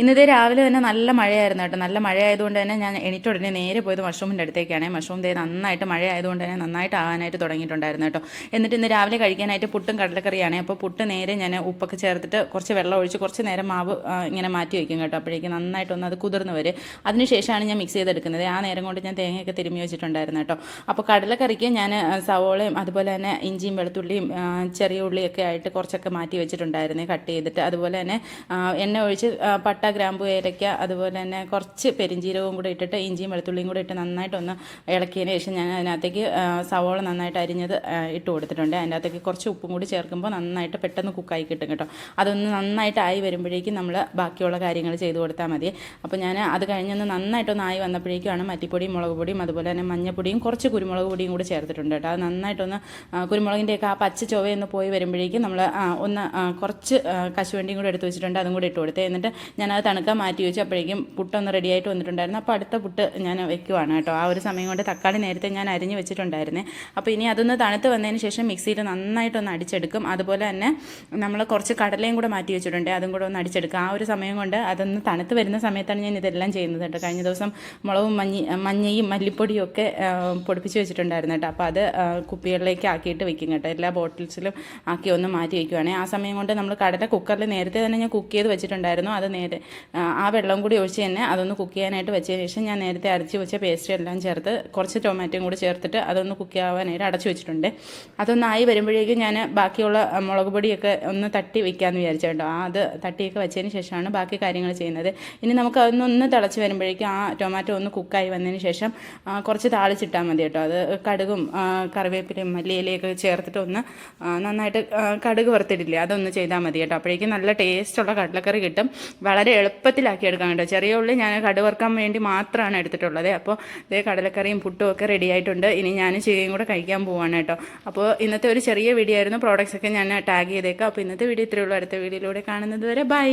ഇന്നിത് രാവിലെ തന്നെ നല്ല മഴയായിരുന്നു കേട്ടോ. നല്ല മഴയായതുകൊണ്ട് തന്നെ ഞാൻ എണീറ്റ ഉടനെ നേരെ പോയത് മഷ്റൂമിൻ്റെ അടുത്തേക്കാണ്. മഷ്റൂം ദേ നന്നായിട്ട് മഴയായതുകൊണ്ട് തന്നെ നന്നായിട്ട് ആകാനായിട്ട് തുടങ്ങിയിട്ടുണ്ടായിരുന്നു കേട്ടോ. എന്നിട്ട് ഇന്ന് രാവിലെ കഴിക്കാനായിട്ട് പുട്ടും കടലക്കറിയാണ്. അപ്പോൾ പുട്ട് നേരെ ഞാൻ ഉപ്പൊക്കെ ചേർത്തിട്ട് കുറച്ച് വെള്ളം ഒഴിച്ച് കുറച്ച് നേരം മാവ് ഇങ്ങനെ മാറ്റി വയ്ക്കും കേട്ടോ. അപ്പോഴേക്കും നന്നായിട്ടൊന്ന് അത് കുതിർന്ന് വരും. അതിനുശേഷമാണ് ഞാൻ മിക്സ് ചെയ്തെടുക്കുന്നത്. ആ നേരം കൊണ്ട് ഞാൻ തേങ്ങയൊക്കെ തിരുമ്മി വെച്ചിട്ടുണ്ടായിരുന്നു കേട്ടോ. അപ്പോൾ കടലക്കറിക്ക് ഞാൻ സവോളയും അതുപോലെ തന്നെ ഇഞ്ചിയും വെളുത്തുള്ളിയും ചെറിയ ഉള്ളിയൊക്കെ ആയിട്ട് കുറച്ചൊക്കെ മാറ്റി വെച്ചിട്ടുണ്ടായിരുന്നു കട്ട് ചെയ്തിട്ട്. അതുപോലെ തന്നെ എണ്ണ ഒഴിച്ച് പട്ട, ഗ്രാമ്പു, ഏലയ്ക്ക, അതുപോലെ തന്നെ കുറച്ച് പെരിഞ്ചീരകവും കൂടെ ഇട്ടിട്ട് ഇഞ്ചിയും വെളുത്തുള്ളിയും കൂടെ ഇട്ട് നന്നായിട്ടൊന്ന് ഇളക്കിയതിന് ശേഷം ഞാൻ അതിനകത്തേക്ക് സവോള നന്നായിട്ട് അരിഞ്ഞത് ഇട്ട് കൊടുത്തിട്ടുണ്ട്. അതിൻ്റെ അകത്തേക്ക് കുറച്ച് ഉപ്പും കൂടി ചേർക്കുമ്പോൾ നന്നായിട്ട് പെട്ടെന്ന് കുക്കായി കിട്ടും കേട്ടോ. അതൊന്ന് നന്നായിട്ട് ആയി വരുമ്പോഴേക്കും നമ്മൾ ബാക്കിയുള്ള കാര്യങ്ങൾ ചെയ്ത് കൊടുത്താൽ മതി. അപ്പോൾ ഞാൻ അത് കഴിഞ്ഞൊന്ന് നന്നായിട്ടൊന്ന് ആയി വന്നപ്പോഴേക്കുമാണ് മല്ലിപ്പൊടിയും മുളക് പൊടിയും അതുപോലെ തന്നെ മഞ്ഞൾപ്പൊടിയും കുറച്ച് കുരുമുളക് പൊടിയും കൂടി ചേർത്തിട്ടുണ്ട് കേട്ടോ. അത് നന്നായിട്ടൊന്ന് കുരുമുളകിൻ്റെയൊക്കെ ആ പച്ച ചൊവയൊന്ന് പോയി വരുമ്പോഴേക്കും നമ്മൾ ഒന്ന് കുറച്ച് കശുവണ്ടിയും കൂടെ എടുത്ത് വെച്ചിട്ടുണ്ട്. അതും കൂടി ഇട്ട് കൊടുത്തേ. എന്നിട്ട് ഞാനത് തണുക്കാൻ മാറ്റി വെച്ചു. അപ്പോഴേക്കും പുട്ടൊന്ന് റെഡി ആയിട്ട് വന്നിട്ടുണ്ടായിരുന്നു. അപ്പോൾ അടുത്ത പുട്ട് ഞാൻ വെക്കുവാണ് കേട്ടോ. ആ ഒരു സമയം കൊണ്ട് തക്കാളി നേരത്തെ ഞാൻ അരിഞ്ഞ് വെച്ചിട്ടുണ്ടായിരുന്നേ. അപ്പോൾ ഇനി അതൊന്ന് തണുത്ത് വന്നതിന് ശേഷം മിക്സിയിൽ നന്നായിട്ടൊന്ന് അടിച്ചെടുക്കും. അതുപോലെ തന്നെ നമ്മൾ കുറച്ച് കടലയും കൂടെ മാറ്റി വെച്ചിട്ടുണ്ട്. അതും കൂടെ ഒന്ന് അടിച്ചെടുക്കും. ആ ഒരു സമയം കൊണ്ട് അതൊന്ന് തണുത്ത് വരുന്ന സമയത്താണ് ഞാൻ ഇതെല്ലാം ചെയ്യുന്നത് കേട്ടോ. കഴിഞ്ഞ ദിവസം മുളകും മഞ്ഞയും മല്ലിപ്പൊടിയും ഒക്കെ പൊടിപ്പിച്ച് വെച്ചിട്ടുണ്ടായിരുന്നു കേട്ടോ. അപ്പോൾ അത് കുപ്പികളിലേക്ക് ആക്കിയിട്ട് വെക്കും കേട്ടോ. എല്ലാ ബോട്ടിൽസിലും ആക്കി ഒന്ന് മാറ്റി വയ്ക്കുവാണെങ്കിൽ ആ സമയം കൊണ്ട് നമ്മൾ കടല കുക്കറിൽ നേരത്തെ തന്നെ ഞാൻ കുക്ക് ചെയ്ത് വെച്ചിട്ടുണ്ടായിരുന്നു. അത് നേരെ ആ വെള്ളം കൂടി ഒഴിച്ച് തന്നെ അതൊന്ന് കുക്ക് ചെയ്യാനായിട്ട് വെച്ചതിന് ശേഷം ഞാൻ നേരത്തെ അരച്ച് വെച്ച പേസ്റ്റ് എല്ലാം ചേർത്ത് കുറച്ച് ടൊമാറ്റോയും കൂടി ചേർത്തിട്ട് അതൊന്ന് കുക്ക് ആവാനായിട്ട് അടച്ചു വെച്ചിട്ടുണ്ട്. അതൊന്നായി വരുമ്പോഴേക്കും ഞാൻ ബാക്കിയുള്ള മുളക് പൊടിയൊക്കെ ഒന്ന് തട്ടി വെക്കാമെന്ന് വിചാരിച്ചു കേട്ടോ. അത് തട്ടിയൊക്കെ വെച്ചതിന് ശേഷമാണ് ബാക്കി കാര്യങ്ങൾ ചെയ്യുന്നത്. ഇനി നമുക്ക് അതൊന്ന് തിളച്ച് വരുമ്പോഴേക്കും ആ ടൊമാറ്റോ ഒന്ന് കുക്കായി വന്നതിന് ശേഷം കുറച്ച് താളിച്ചിട്ടാൽ മതി കേട്ടോ. അത് കടുകും കറിവേപ്പിലയും മല്ലിയിലയൊക്കെ ചേർത്തിട്ട് ഒന്ന് നന്നായിട്ട് കടുക് വറുത്തിടില്ലേ, അതൊന്ന് ചെയ്താൽ മതി കേട്ടോ. അപ്പോഴേക്കും നല്ല ടേസ്റ്റുള്ള കടലക്കറി കിട്ടും. വളരെ എളുപ്പത്തിലാക്കി എടുക്കാൻ കേട്ടോ. ചെറിയ ഉള്ളി ഞാൻ കടുക് വറുക്കാൻ വേണ്ടി മാത്രമാണ് എടുത്തിട്ടുള്ളത്. അപ്പോൾ ഇതേ കടലക്കറിയും പുട്ടും ഒക്കെ റെഡി ആയിട്ടുണ്ട്. ഇനി ഞാൻ ചീകയും കൂടെ കഴിക്കാൻ പോവാണ് കേട്ടോ. അപ്പോൾ ഇന്നത്തെ ഒരു ചെറിയ വീഡിയോ ആയിരുന്നു. പ്രോഡക്റ്റ്സ് ഒക്കെ ഞാൻ ടാഗ് ചെയ്തേക്കാം. അപ്പോൾ ഇന്നത്തെ വീഡിയോ ഇത്രയേ ഉള്ളൂ. അടുത്ത വീഡിയോയിലൂടെ കാണുന്നത് വരെ ബൈ.